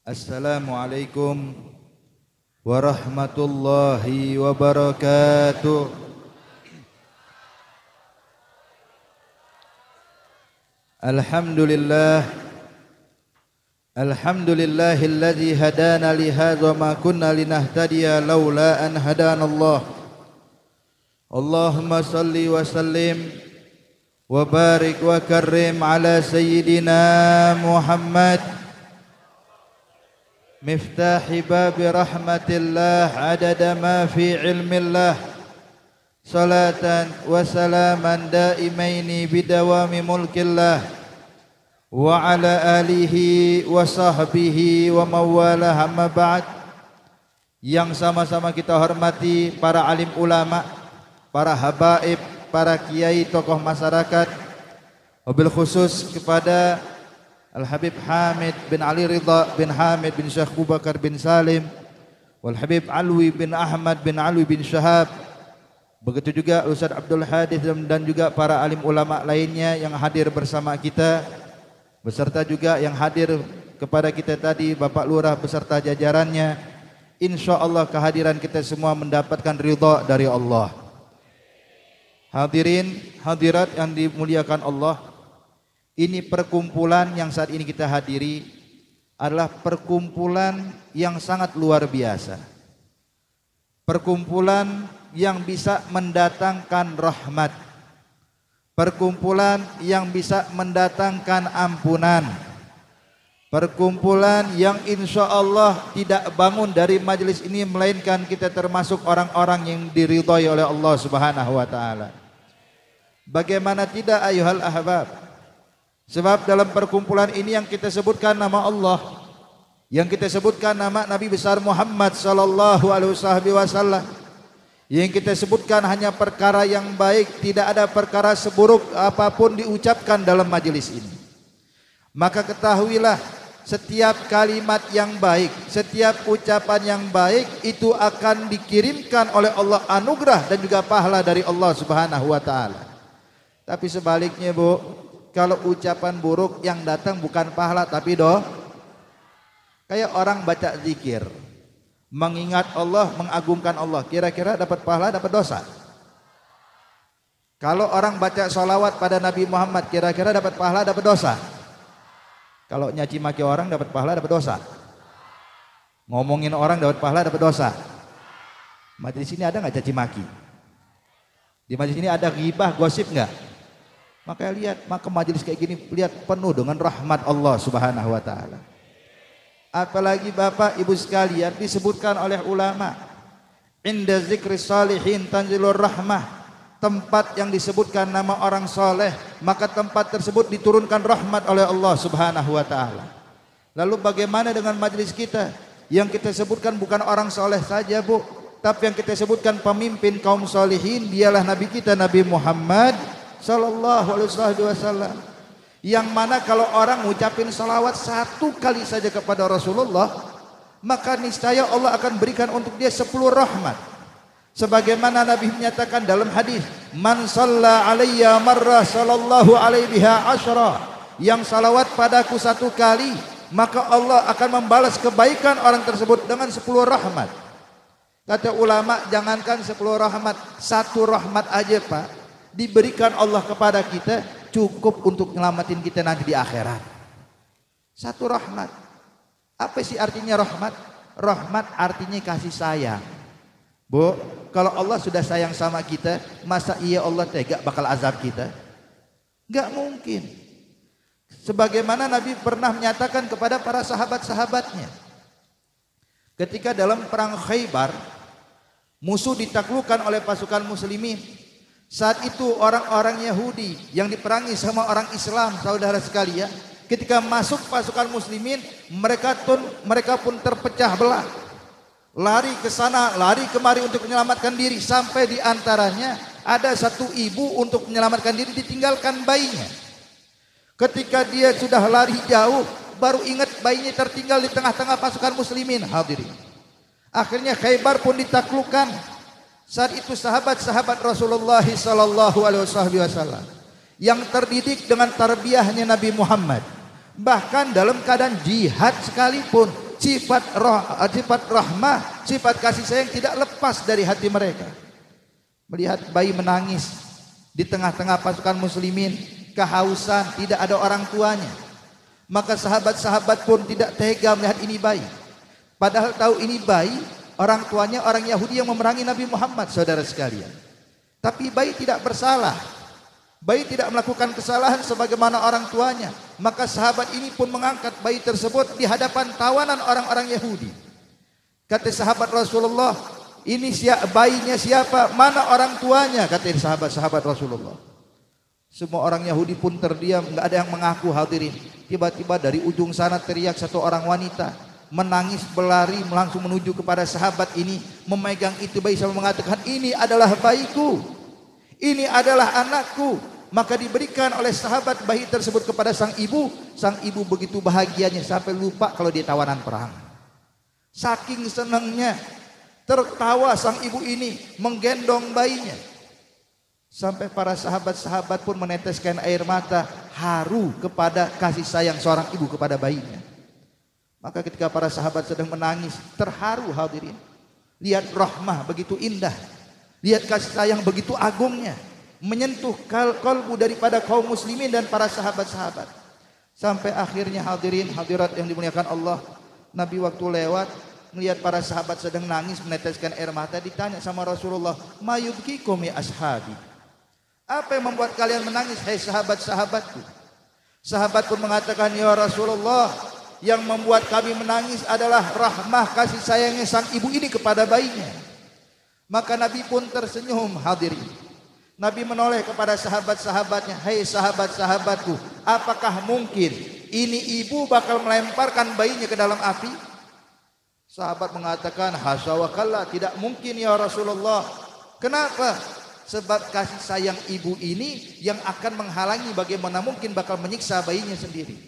Assalamualaikum warahmatullahi wabarakatuh. Alhamdulillahilladzi hadana li hadza ma kunna linahtadiya laula an hadanallah. Allahumma salli wa sallim wa barik wa karrim ala sayyidina Muhammad miftahi babi rahmatillah adada ma fi ilmillah salatan wa salaman daimaini bidawami mulkillah wa ala alihi wa sahbihi wa mawalah amma ba'd. Yang sama-sama kita hormati para alim ulama, para habaib, para kiai, tokoh masyarakat, wabil khusus kepada Al-Habib Hamid bin Ali Ridha bin Hamid bin Syekh Abu Bakar bin Salim, wal Habib Alwi bin Ahmad bin Alwi bin Syahab, begitu juga Ustaz Abdul Hadith dan juga para alim ulama lainnya yang hadir bersama kita, beserta juga yang hadir kepada kita tadi Bapak Lurah beserta jajarannya. Insyaallah kehadiran kita semua mendapatkan ridha dari Allah. Hadirin hadirat yang dimuliakan Allah, ini perkumpulan yang saat ini kita hadiri adalah perkumpulan yang sangat luar biasa. Perkumpulan yang bisa mendatangkan rahmat. Perkumpulan yang bisa mendatangkan ampunan. Perkumpulan yang insya Allah tidak bangun dari majelis ini melainkan kita termasuk orang-orang yang diridhai oleh Allah Subhanahu wa taala. Bagaimana tidak ayuhal ahbab? Sebab dalam perkumpulan ini yang kita sebutkan nama Allah, yang kita sebutkan nama Nabi besar Muhammad sallallahu alaihi wasallam, yang kita sebutkan hanya perkara yang baik, tidak ada perkara seburuk apapun diucapkan dalam majelis ini. Maka ketahuilah, setiap kalimat yang baik, setiap ucapan yang baik itu akan dikirimkan oleh Allah anugerah dan juga pahala dari Allah Subhanahu wa taala. Tapi sebaliknya, Bu, kalau ucapan buruk yang datang bukan pahala tapi kayak orang baca zikir, mengingat Allah, mengagungkan Allah, kira-kira dapat pahala dapat dosa? Kalau orang baca sholawat pada Nabi Muhammad, kira-kira dapat pahala dapat dosa? Kalau nyaci maki orang dapat pahala dapat dosa? Ngomongin orang dapat pahala dapat dosa? Majelis ini ada nggak caci maki? Di majelis ini ada ghibah, gosip nggak? Maka lihat, maka majelis kayak gini lihat penuh dengan rahmat Allah Subhanahu wa taala. Apalagi Bapak Ibu sekalian, disebutkan oleh ulama, inda zikri salihin tanzilur rahmah. Tempat yang disebutkan nama orang soleh, maka tempat tersebut diturunkan rahmat oleh Allah Subhanahu wa taala. Lalu bagaimana dengan majelis kita? Yang kita sebutkan bukan orang soleh saja, Bu, tapi yang kita sebutkan pemimpin kaum solihin, dialah Nabi kita Nabi Muhammad sallallahu alaihi wasallam, yang mana kalau orang ngucapin salawat satu kali saja kepada Rasulullah, maka niscaya Allah akan berikan untuk dia 10 rahmat. Sebagaimana Nabi menyatakan dalam hadis, man shalla alayya marrah sallallahu alaihi biha asyra, yang salawat padaku satu kali maka Allah akan membalas kebaikan orang tersebut dengan 10 rahmat. Kata ulama, jangankan 10 rahmat, 1 rahmat aja Pak diberikan Allah kepada kita cukup untuk nyelamatin kita nanti di akhirat. 1 rahmat. Apa sih artinya rahmat? Rahmat artinya kasih sayang. Bu, kalau Allah sudah sayang sama kita, masa iya Allah tega bakal azab kita? Enggak mungkin. Sebagaimana Nabi pernah menyatakan kepada para sahabat-sahabatnya, ketika dalam perang Khaybar, musuh ditaklukkan oleh pasukan muslimin. Saat itu orang-orang Yahudi yang diperangi sama orang Islam, saudara sekalian, ketika masuk pasukan muslimin, mereka pun terpecah belah. Lari ke sana, lari kemari untuk menyelamatkan diri, sampai di antaranya ada satu ibu untuk menyelamatkan diri ditinggalkan bayinya. Ketika dia sudah lari jauh, baru ingat bayinya tertinggal di tengah-tengah pasukan muslimin. Hadirin, akhirnya Khaybar pun ditaklukkan. Saat itu sahabat-sahabat Rasulullah sallallahu alaihi wasallam yang terdidik dengan tarbiyahnya Nabi Muhammad, bahkan dalam keadaan jihad sekalipun sifat rahmah, sifat kasih sayang tidak lepas dari hati mereka. Melihat bayi menangis di tengah-tengah pasukan muslimin, kehausan, tidak ada orang tuanya, maka sahabat-sahabat pun tidak tega melihat ini bayi. Padahal tahu ini bayi, orang tuanya orang Yahudi yang memerangi Nabi Muhammad, saudara sekalian. Tapi bayi tidak bersalah, bayi tidak melakukan kesalahan sebagaimana orang tuanya. Maka sahabat ini pun mengangkat bayi tersebut di hadapan tawanan orang-orang Yahudi. Kata sahabat Rasulullah, ini bayinya siapa? Mana orang tuanya? Kata sahabat-sahabat Rasulullah. Semua orang Yahudi pun terdiam, nggak ada yang mengaku, hadirin. Tiba-tiba dari ujung sana teriak satu orang wanita, menangis berlari langsung menuju kepada sahabat ini, memegang itu bayi sambil mengatakan, ini adalah bayiku, ini adalah anakku. Maka diberikan oleh sahabat bayi tersebut kepada sang ibu. Sang ibu begitu bahagianya sampai lupa kalau dia tawanan perang. Saking senangnya, tertawa sang ibu ini menggendong bayinya. Sampai para sahabat-sahabat pun meneteskan air mata haru kepada kasih sayang seorang ibu kepada bayinya. Maka ketika para sahabat sedang menangis, terharu, hadirin. Lihat rahmah begitu indah, lihat kasih sayang begitu agungnya, menyentuh kalbu daripada kaum muslimin dan para sahabat-sahabat. Sampai akhirnya, hadirin hadirat yang dimuliakan Allah, Nabi waktu lewat melihat para sahabat sedang nangis meneteskan air mata, ditanya sama Rasulullah, mayubkikum ya ashabi, apa yang membuat kalian menangis hai sahabat-sahabatku? Sahabat pun mengatakan, ya Rasulullah, yang membuat kami menangis adalah rahmah kasih sayangnya sang ibu ini kepada bayinya. Maka Nabi pun tersenyum, hadirin. Nabi menoleh kepada sahabat-sahabatnya, hai sahabat-sahabatku, apakah mungkin ini ibu bakal melemparkan bayinya ke dalam api? Sahabat mengatakan, hasya wa kalla, tidak mungkin ya Rasulullah. Kenapa? Sebab kasih sayang ibu ini yang akan menghalangi bagaimana mungkin bakal menyiksa bayinya sendiri.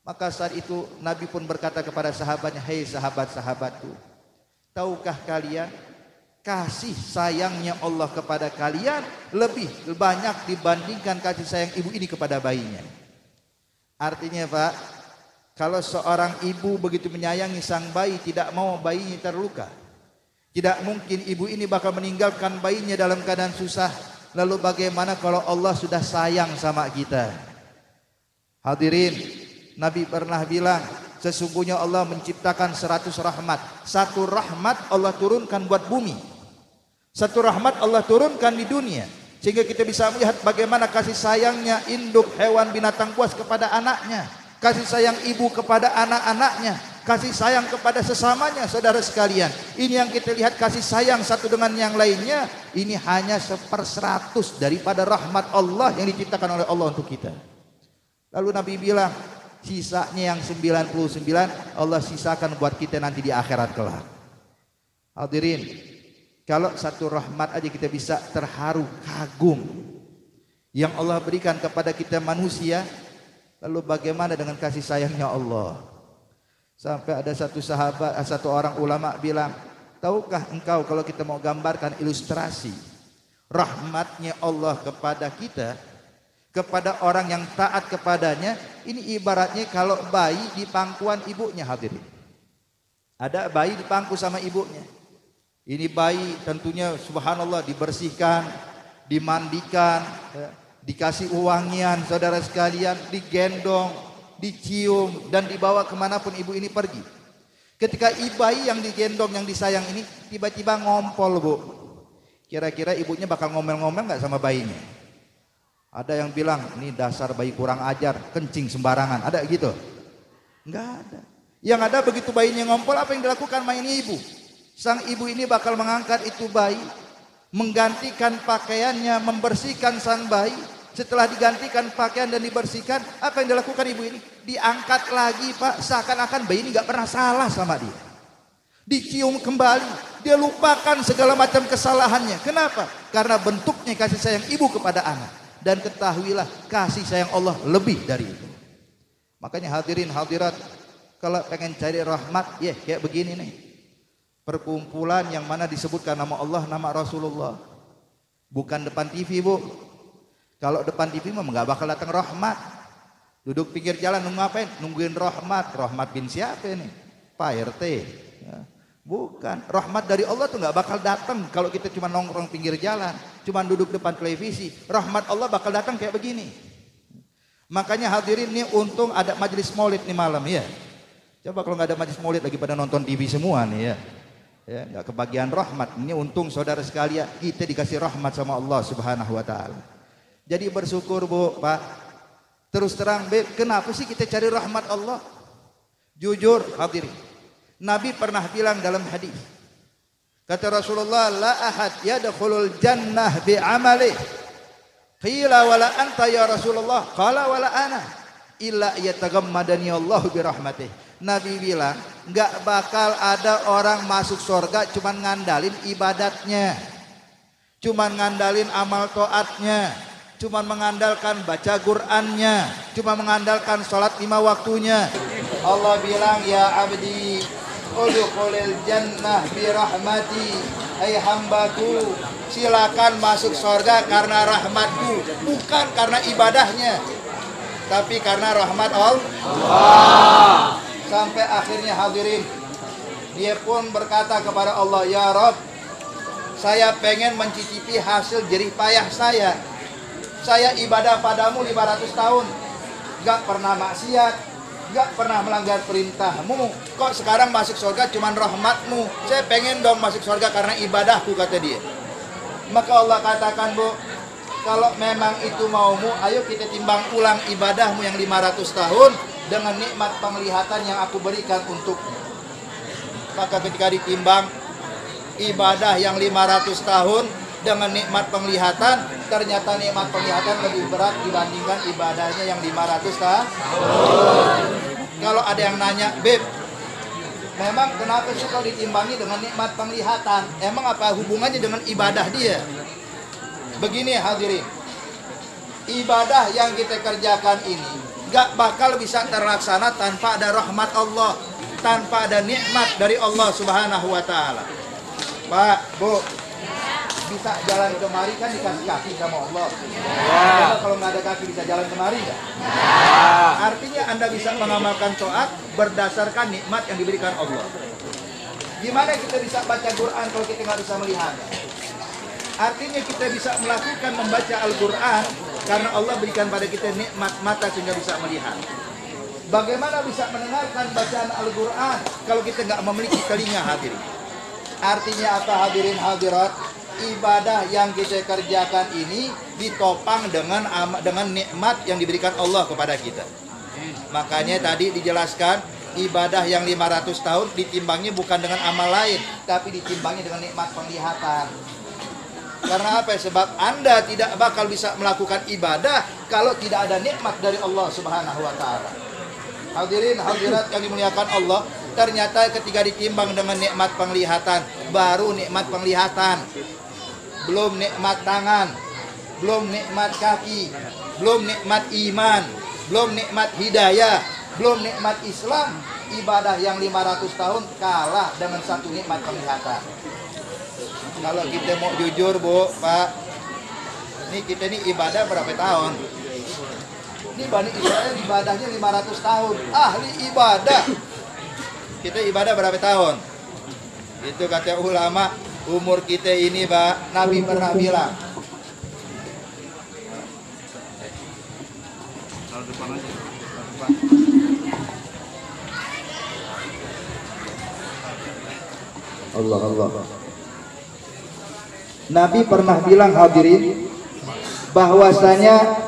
Maka saat itu Nabi pun berkata kepada sahabatnya, hai sahabat-sahabatku, tahukah kalian kasih sayangnya Allah kepada kalian lebih banyak dibandingkan kasih sayang ibu ini kepada bayinya. Artinya Pak, kalau seorang ibu begitu menyayangi sang bayi, tidak mau bayinya terluka, tidak mungkin ibu ini bakal meninggalkan bayinya dalam keadaan susah. Lalu bagaimana kalau Allah sudah sayang sama kita? Hadirin, Nabi pernah bilang, sesungguhnya Allah menciptakan 100 rahmat. Satu rahmat Allah turunkan buat bumi, satu rahmat Allah turunkan di dunia, sehingga kita bisa melihat bagaimana kasih sayangnya induk hewan binatang buas kepada anaknya, kasih sayang ibu kepada anak-anaknya, kasih sayang kepada sesamanya. Saudara sekalian, ini yang kita lihat kasih sayang satu dengan yang lainnya, ini hanya 1/100 daripada rahmat Allah yang diciptakan oleh Allah untuk kita. Lalu Nabi bilang, sisanya yang 99 Allah sisakan buat kita nanti di akhirat kelak. Hadirin, kalau satu rahmat aja kita bisa terharu, kagum yang Allah berikan kepada kita manusia, lalu bagaimana dengan kasih sayangnya Allah? Sampai ada satu orang ulama bilang, tahukah engkau kalau kita mau gambarkan ilustrasi rahmatnya Allah kepada kita, kepada orang yang taat kepadanya, ini ibaratnya kalau bayi di pangkuan ibunya, hadirin. Ada bayi di pangku sama ibunya. Ini bayi tentunya subhanallah dibersihkan, dimandikan, dikasih wangian, saudara sekalian, digendong, dicium, dan dibawa kemanapun ibu ini pergi. Ketika bayi yang digendong, yang disayang ini tiba-tiba ngompol, Bu, kira-kira ibunya bakal ngomel-ngomel nggak sama bayinya? Ada yang bilang, ini dasar bayi kurang ajar, kencing sembarangan, ada gitu? Nggak ada. Yang ada begitu bayinya ngompol, apa yang dilakukan main ibu? Sang ibu ini bakal mengangkat itu bayi, menggantikan pakaiannya, membersihkan sang bayi. Setelah digantikan pakaian dan dibersihkan, apa yang dilakukan ibu ini? Diangkat lagi, Pak, seakan-akan bayi ini gak pernah salah sama dia. Dicium kembali, dia lupakan segala macam kesalahannya. Kenapa? Karena bentuknya kasih sayang ibu kepada anak. Dan ketahuilah, kasih sayang Allah lebih dari itu. Makanya hadirin hadirat, kalau pengen cari rahmat, ya kayak begini nih. Perkumpulan yang mana disebutkan nama Allah, nama Rasulullah. Bukan depan TV, Bu. Kalau depan TV mah nggak bakal datang rahmat. Duduk pinggir jalan nunggu ngapain? Nungguin rahmat. Rahmat bin siapa ini? Pak RT. Ya. Bukan, rahmat dari Allah tuh nggak bakal datang kalau kita cuma nongkrong pinggir jalan, cuma duduk depan televisi. Rahmat Allah bakal datang kayak begini. Makanya hadirin nih, untung ada majelis maulid nih malam ya. Coba kalau nggak ada majelis maulid lagi pada nonton TV semua nih ya. Ya, nggak kebagian rahmat. Ini untung saudara sekalian kita dikasih rahmat sama Allah Subhanahu wa taala. Jadi bersyukur Bu, Pak. Terus terang, Beb, kenapa sih kita cari rahmat Allah? Jujur hadirin. Nabi pernah bilang dalam hadis, kata Rasulullah, la ahad yadkhulul jannah bi amali. Qila wala anta ya Rasulullah? Qala wala ana illa yatagammadani Allah bi rahmatih. Nabi bilang, enggak bakal ada orang masuk surga cuman ngandalin ibadatnya, cuman ngandalin amal taatnya, cuman mengandalkan baca Qur'annya, cuma mengandalkan salat 5 waktunya. Allah bilang, ya abdi udkhulil jannah bi rahmati, hai hambaku, silakan masuk surga karena rahmatku, bukan karena ibadahnya, tapi karena rahmat Allah. Sampai akhirnya hadirin, dia pun berkata kepada Allah, ya Rabb, saya pengen mencicipi hasil jerih payah saya. Saya ibadah padamu 500 tahun, gak pernah maksiat, gak pernah melanggar perintahmu. Kok sekarang masuk surga cuman rahmatmu? Saya pengen dong masuk surga karena ibadahku, kata dia. Maka Allah katakan, Bu, kalau memang itu maumu, ayo kita timbang ulang ibadahmu yang 500 tahun dengan nikmat penglihatan yang aku berikan untukmu. Maka ketika ditimbang ibadah yang 500 tahun dengan nikmat penglihatan, ternyata nikmat penglihatan lebih berat dibandingkan ibadahnya yang 500 tahun. Kalau ada yang nanya, Beb, memang kenapa sih kalau ditimbangi dengan nikmat penglihatan? Emang apa hubungannya dengan ibadah dia? Begini hadirin, ibadah yang kita kerjakan ini gak bakal bisa terlaksana tanpa ada rahmat Allah, tanpa ada nikmat dari Allah Subhanahu wa taala. Pak, Bu, bisa jalan kemari kan dikasih kaki sama Allah. Ya. Kalau nggak ada kaki bisa jalan kemari nggak? Ya. Artinya Anda bisa mengamalkan taat berdasarkan nikmat yang diberikan Allah. Gimana kita bisa baca Quran kalau kita nggak bisa melihat? Artinya kita bisa melakukan membaca Al-Quran karena Allah berikan pada kita nikmat mata sehingga bisa melihat. Bagaimana bisa mendengarkan bacaan Al-Quran kalau kita nggak memiliki telinga, hadirin? Artinya apa, hadirin hadirat? Ibadah yang kita kerjakan ini ditopang dengan nikmat yang diberikan Allah kepada kita. Makanya tadi dijelaskan, ibadah yang 500 tahun ditimbangnya bukan dengan amal lain, tapi ditimbangnya dengan nikmat penglihatan. Karena apa? Sebab Anda tidak bakal bisa melakukan ibadah kalau tidak ada nikmat dari Allah Subhanahu wa taala. Hadirin hadirat yang dimuliakan Allah, ternyata ketika ditimbang dengan nikmat penglihatan, baru nikmat penglihatan, belum nikmat tangan, belum nikmat kaki, belum nikmat iman, belum nikmat hidayah, belum nikmat Islam. Ibadah yang 500 tahun kalah dengan satu nikmat penglihatan. Kalau kita mau jujur, Bu, Pak, ini kita ini ibadah berapa tahun? Ini Bani Israel ibadahnya 500 tahun, ahli ibadah. Kita ibadah berapa tahun? Itu kata ulama, umur kita ini, Pak, Nabi pernah bilang. Allah. Nabi pernah bilang, hadirin, bahwasanya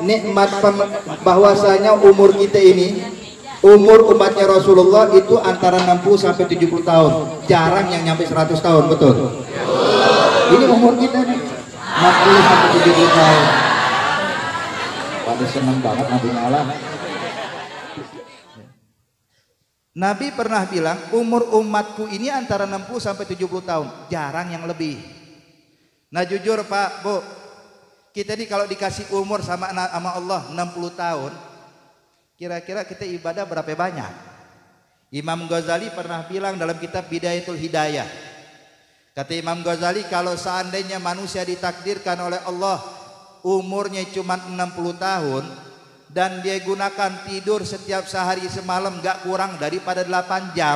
umur kita ini, umur umatnya Rasulullah itu antara 60 sampai 70 tahun. Jarang yang nyampe 100 tahun, betul? Ini umur kita nih, 60 sampai 70 tahun. Pada senang banget Nabi ngalah. Nabi pernah bilang, umur umatku ini antara 60 sampai 70 tahun. Jarang yang lebih. Nah jujur Pak, Bu, kita ini kalau dikasih umur sama Allah 60 tahun, kira-kira kita ibadah berapa banyak? Imam Ghazali pernah bilang dalam kitab Bidayatul Hidayah, kata Imam Ghazali, kalau seandainya manusia ditakdirkan oleh Allah umurnya cuma 60 tahun dan dia gunakan tidur setiap sehari semalam gak kurang daripada 8 jam,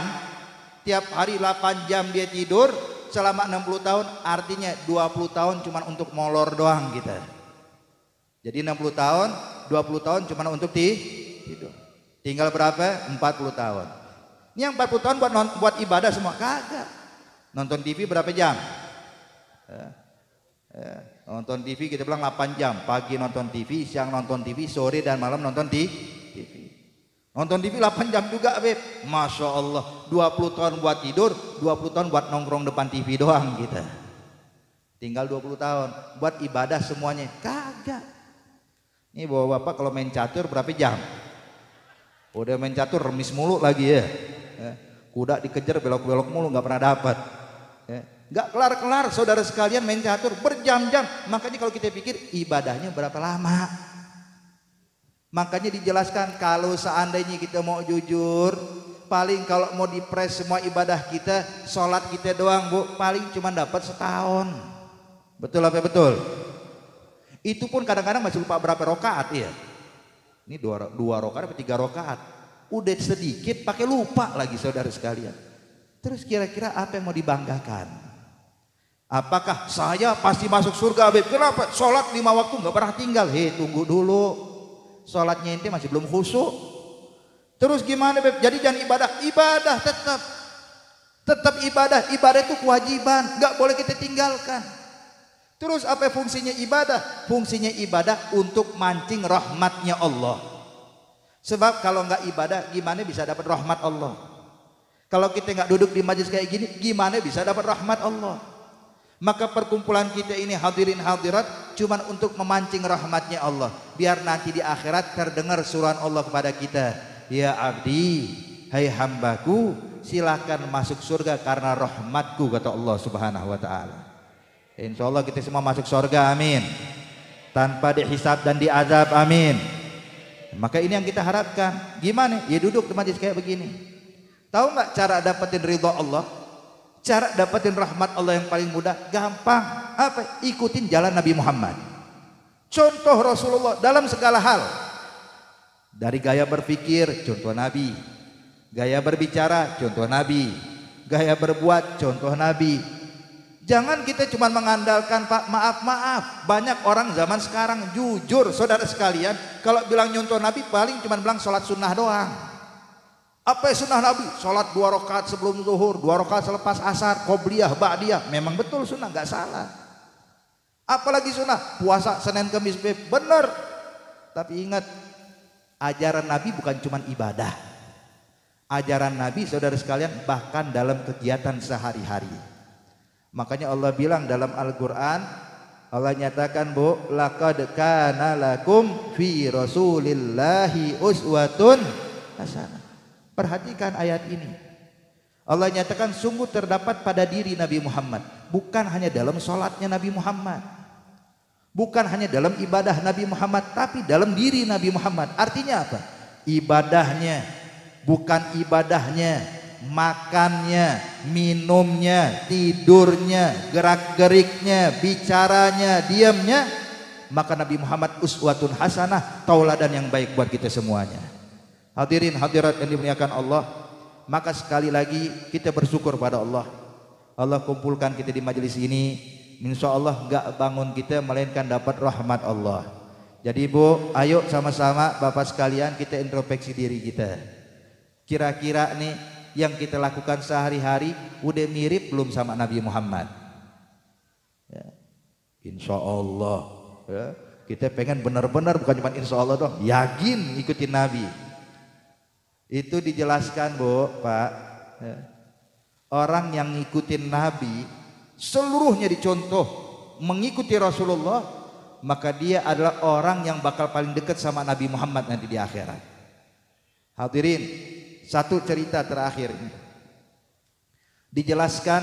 tiap hari 8 jam dia tidur selama 60 tahun, artinya 20 tahun cuma untuk molor doang kita. Jadi 60 tahun, 20 tahun cuma untuk tidur. Tinggal berapa? 40 tahun. Ini yang 40 tahun buat ibadah semua? Kagak. Nonton TV berapa jam? Nonton TV kita bilang 8 jam. Pagi nonton TV, siang nonton TV, sore dan malam nonton TV. Nonton TV 8 jam juga, Beb. Masya Allah, 20 tahun buat tidur, 20 tahun buat nongkrong depan TV doang kita. Tinggal 20 tahun buat ibadah semuanya. Kagak. Ini bapak kalau main catur berapa jam? Udah main catur remis mulu lagi ya. Kuda dikejar belok-belok mulu nggak pernah dapat. Nggak kelar-kelar saudara sekalian main catur berjam-jam. Makanya kalau kita pikir ibadahnya berapa lama? Makanya dijelaskan kalau seandainya kita mau jujur, paling kalau mau dipres semua ibadah kita, sholat kita doang Bu, paling cuma dapat setahun. Betul apa betul? Itu pun kadang-kadang masih lupa berapa rokaat ya. Ini dua rokaat atau 3 rokaat. Udah sedikit pakai lupa lagi saudara sekalian. Terus kira-kira apa yang mau dibanggakan? Apakah saya pasti masuk surga, Beb? Kenapa? Sholat 5 waktu nggak pernah tinggal. Tunggu dulu. Sholatnya ente masih belum khusyuk. Terus gimana, Beb? Jadi jangan ibadah tetap ibadah. Ibadah itu kewajiban, nggak boleh kita tinggalkan. Terus apa fungsinya ibadah? Fungsinya ibadah untuk mancing rahmatnya Allah. Sebab kalau nggak ibadah, gimana bisa dapat rahmat Allah? Kalau kita nggak duduk di majelis kayak gini, gimana bisa dapat rahmat Allah? Maka perkumpulan kita ini hadirin hadirat cuman untuk memancing rahmatnya Allah. Biar nanti di akhirat terdengar suruhan Allah kepada kita. Ya abdi, hai hambaku, silakan masuk surga karena rahmatku, kata Allah subhanahu wa ta'ala. Insya Allah kita semua masuk surga, amin. Tanpa dihisab dan diazab, amin. Maka ini yang kita harapkan. Gimana? Ya duduk di majelis kayak begini. Tahu nggak cara dapetin ridha Allah? Cara dapetin rahmat Allah yang paling mudah? Gampang. Apa? Ikutin jalan Nabi Muhammad. Contoh Rasulullah dalam segala hal. Dari gaya berpikir, contoh Nabi. Gaya berbicara, contoh Nabi. Gaya berbuat, contoh Nabi. Jangan kita cuma mengandalkan Pak maaf. Banyak orang zaman sekarang jujur saudara sekalian, kalau bilang nyontoh Nabi paling cuma bilang sholat sunnah doang. Apa sunnah Nabi? Sholat 2 rakaat sebelum zuhur, 2 rakaat selepas asar, qobliyah, ba'diyah. Memang betul sunnah, nggak salah. Apalagi sunnah? Puasa Senin Kamis, bener. Tapi ingat, ajaran Nabi bukan cuma ibadah. Ajaran Nabi saudara sekalian bahkan dalam kegiatan sehari-hari. Makanya Allah bilang dalam Al-Quran, Allah nyatakan, Bu, laqad kana lakum fi rasulillahi uswatun hasanah. Perhatikan ayat ini. Allah nyatakan sungguh terdapat pada diri Nabi Muhammad, bukan hanya dalam sholatnya Nabi Muhammad, bukan hanya dalam ibadah Nabi Muhammad, tapi dalam diri Nabi Muhammad. Artinya apa? Ibadahnya, bukan ibadahnya, makannya, minumnya, tidurnya, gerak-geriknya, bicaranya, diamnya, maka Nabi Muhammad uswatun hasanah, tauladan yang baik buat kita semuanya. Hadirin hadirat yang dimuliakan Allah, maka sekali lagi kita bersyukur pada Allah. Allah kumpulkan kita di majelis ini, insya Allah gak bangun kita melainkan dapat rahmat Allah. Jadi Bu, ayo sama-sama Bapak sekalian kita introspeksi diri kita. Kira-kira nih yang kita lakukan sehari-hari udah mirip belum sama Nabi Muhammad? Ya. Insya Allah ya. Kita pengen benar-benar, bukan cuma insya Allah dong, yakin ikutin Nabi. Itu dijelaskan Bu, Pak ya. Orang yang ngikutin Nabi seluruhnya dicontoh mengikuti Rasulullah, maka dia adalah orang yang bakal paling dekat sama Nabi Muhammad nanti di akhirat. Hadirin, satu cerita terakhir ini dijelaskan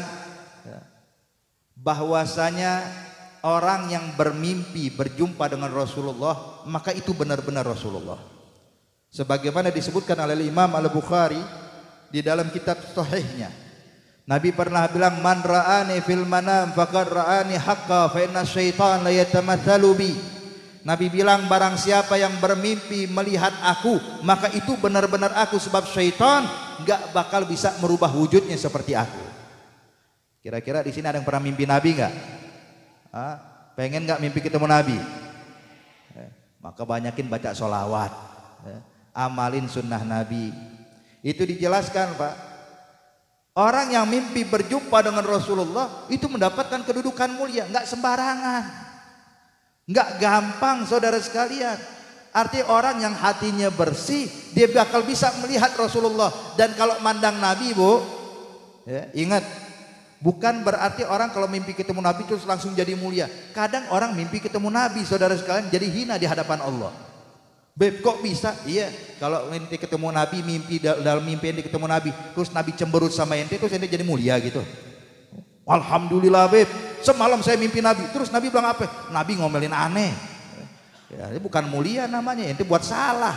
bahwasanya orang yang bermimpi berjumpa dengan Rasulullah maka itu benar-benar Rasulullah. Sebagaimana disebutkan oleh Imam Al-Bukhari di dalam kitab sahihnya, Nabi pernah bilang, man ra'ani fil manam faqad ra'ani haqqa fa inna syaitan la yatamatsalu bi. Nabi bilang, barang siapa yang bermimpi melihat aku, maka itu benar-benar aku, sebab syaitan nggak bakal bisa merubah wujudnya seperti aku. Kira-kira di sini ada yang pernah mimpi Nabi nggak? Pengen nggak mimpi ketemu Nabi? Maka banyakin baca sholawat, amalin sunnah Nabi. Itu dijelaskan, Pak. Orang yang mimpi berjumpa dengan Rasulullah itu mendapatkan kedudukan mulia, nggak sembarangan, nggak gampang, saudara sekalian. Arti orang yang hatinya bersih, dia bakal bisa melihat Rasulullah. Dan kalau mandang Nabi, Bu, ingat, bukan berarti orang kalau mimpi ketemu Nabi terus langsung jadi mulia. Kadang orang mimpi ketemu Nabi, saudara sekalian, jadi hina di hadapan Allah. Beb, kok bisa? Iya, kalau ente ketemu Nabi, mimpi dalam mimpi ente ketemu Nabi, terus Nabi cemberut sama ente, terus ente jadi mulia gitu. Alhamdulillah, Beb, semalam saya mimpi Nabi, terus Nabi bilang apa? Nabi ngomelin aneh. Ya, ini bukan mulia namanya, ente buat salah.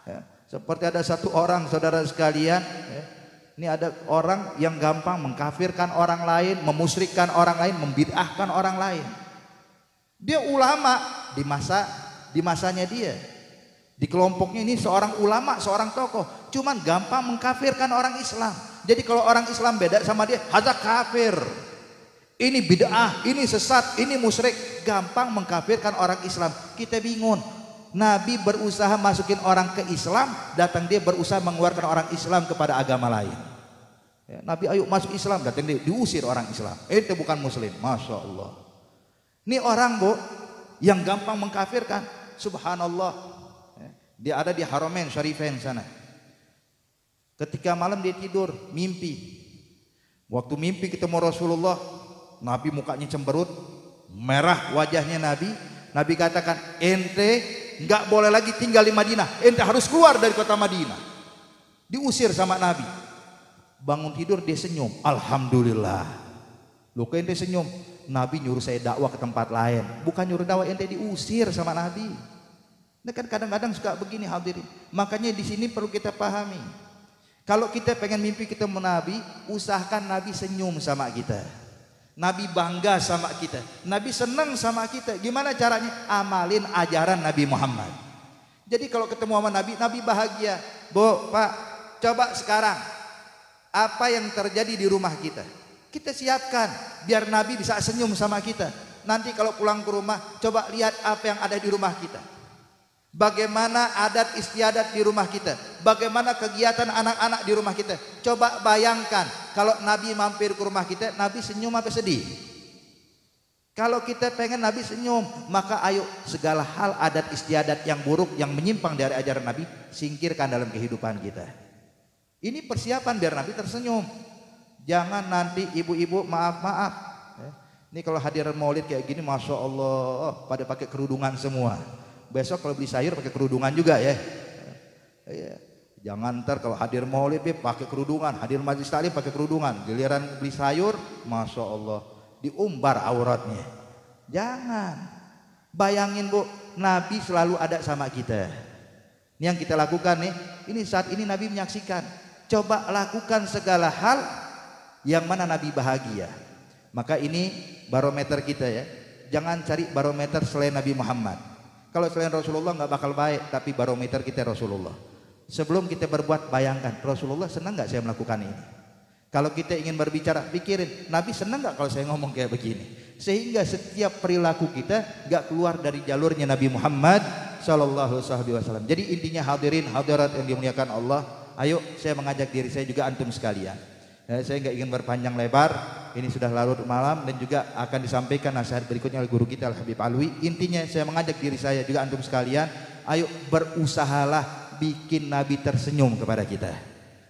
Ya, seperti ada satu orang, saudara sekalian, ini ada orang yang gampang mengkafirkan orang lain, memusyrikkan orang lain, membid'ahkan orang lain. Dia ulama di masanya dia. Di kelompoknya ini seorang ulama, seorang tokoh, cuman gampang mengkafirkan orang Islam. Jadi kalau orang Islam beda sama dia, hadza kafir. Ini bid'ah, ini sesat, ini musyrik, gampang mengkafirkan orang Islam. Kita bingung. Nabi berusaha masukin orang ke Islam, datang dia berusaha mengeluarkan orang Islam kepada agama lain. Ya, Nabi ayo masuk Islam, datang dia diusir orang Islam. Itu bukan muslim, masya Allah. Ini orang, Bu, yang gampang mengkafirkan. Subhanallah. Ya, dia ada di Haramain Syarifain sana. Ketika malam dia tidur, mimpi. Waktu mimpi ketemu Rasulullah, Nabi mukanya cemberut, merah wajahnya Nabi. Nabi katakan, ente nggak boleh lagi tinggal di Madinah, ente harus keluar dari kota Madinah. Diusir sama Nabi. Bangun tidur dia senyum, alhamdulillah. Loh, kok ente senyum? Nabi nyuruh saya dakwah ke tempat lain, bukan nyuruh dakwah, ente diusir sama Nabi. Nah kan kadang-kadang suka begini hadirin. Makanya di sini perlu kita pahami. Kalau kita pengen mimpi ketemu Nabi, usahakan Nabi senyum sama kita. Nabi bangga sama kita, Nabi senang sama kita. Gimana caranya? Amalin ajaran Nabi Muhammad. Jadi kalau ketemu sama Nabi, Nabi bahagia. Bu, Pak, coba sekarang apa yang terjadi di rumah kita, kita siapkan biar Nabi bisa senyum sama kita. Nanti kalau pulang ke rumah, coba lihat apa yang ada di rumah kita. Bagaimana adat istiadat di rumah kita, bagaimana kegiatan anak-anak di rumah kita. Coba bayangkan kalau Nabi mampir ke rumah kita, Nabi senyum apa sedih? Kalau kita pengen Nabi senyum, maka ayo segala hal adat istiadat yang buruk, yang menyimpang dari ajaran Nabi, singkirkan dalam kehidupan kita. Ini persiapan biar Nabi tersenyum. Jangan nanti ibu-ibu maaf-maaf. Ini kalau hadiran maulid kayak gini, masya Allah, pada pakai kerudungan semua. Besok kalau beli sayur pakai kerudungan juga ya. Jangan ntar kalau hadir maulid pakai kerudungan, hadir majelis taklim pakai kerudungan, giliran beli sayur, masya Allah, diumbar auratnya. Jangan. Bayangin, Bu, Nabi selalu ada sama kita. Ini yang kita lakukan nih. Ini saat ini Nabi menyaksikan. Coba lakukan segala hal yang mana Nabi bahagia. Maka ini barometer kita ya. Jangan cari barometer selain Nabi Muhammad. Kalau selain Rasulullah nggak bakal baik, tapi barometer kita Rasulullah. Sebelum kita berbuat, bayangkan Rasulullah senang nggak saya melakukan ini. Kalau kita ingin berbicara, pikirin Nabi senang nggak kalau saya ngomong kayak begini. Sehingga setiap perilaku kita nggak keluar dari jalurnya Nabi Muhammad Sallallahu Alaihi Wasallam. Jadi intinya hadirin hadirat yang dimuliakan Allah, ayo saya mengajak diri saya juga antum sekalian. Saya nggak ingin berpanjang lebar. Ini sudah larut malam dan juga akan disampaikan nasihat berikutnya oleh guru kita Al Habib Alwi. Intinya saya mengajak diri saya juga antum sekalian, ayo berusahalah bikin Nabi tersenyum kepada kita.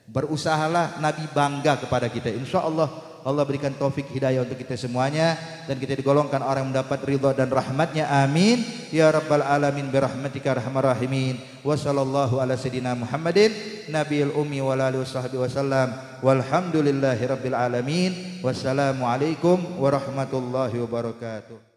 Berusahalah Nabi bangga kepada kita. Insya Allah Allah berikan taufik hidayah untuk kita semuanya dan kita digolongkan orang yang mendapat ridha dan rahmatnya. Amin ya rabbal alamin birahmatika arhamar rahimin. Wa sallallahu ala sayidina Muhammadin nabiyil ummi wa alihi washabbihi wasallam. Walhamdulillahi rabbil alamin. Wassalamu alaikum warahmatullahi wabarakatuh.